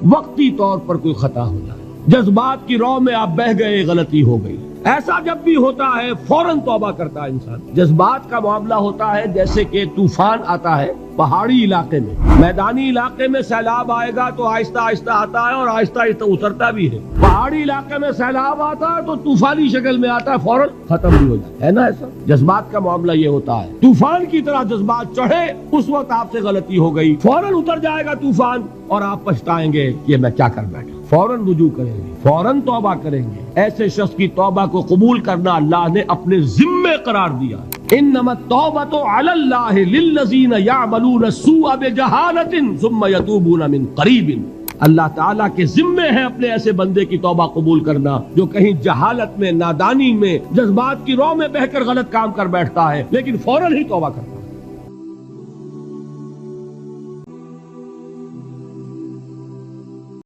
وقتی طور پر کوئی خطا ہو جائے، جذبات کی رو میں آپ بہہ گئے، غلطی ہو گئی، ایسا جب بھی ہوتا ہے فوراً توبہ کرتا ہے انسان۔ جذبات کا معاملہ ہوتا ہے جیسے کہ طوفان آتا ہے پہاڑی علاقے میں، میدانی علاقے میں سیلاب آئے گا تو آہستہ آہستہ آتا ہے اور آہستہ آہستہ اترتا بھی ہے، پہاڑی علاقے میں سیلاب آتا ہے تو طوفانی شکل میں آتا ہے، فوراً ختم بھی ہو جاتا ہے نا۔ ایسا جذبات کا معاملہ یہ ہوتا ہے، طوفان کی طرح جذبات چڑھے، اس وقت آپ سے غلطی ہو گئی، فوراً اتر جائے گا طوفان اور آپ پچھتائیں گے کہ میں کیا کر بیٹھا، فوراً رجوع کریں گے، فوراً توبہ کریں گے۔ ایسے شخص کی توبہ کو قبول کرنا اللہ نے اپنے ذمے قرار دیا۔ انما التوبۃ علی اللہ للذین یعملون السوء بجہالۃ ثم یتوبون من قریب۔ اللہ تعالیٰ کے ذمے ہے اپنے ایسے بندے کی توبہ قبول کرنا جو کہیں جہالت میں، نادانی میں، جذبات کی رو میں بہ کر غلط کام کر بیٹھتا ہے لیکن فوراً ہی توبہ کرتا ہے۔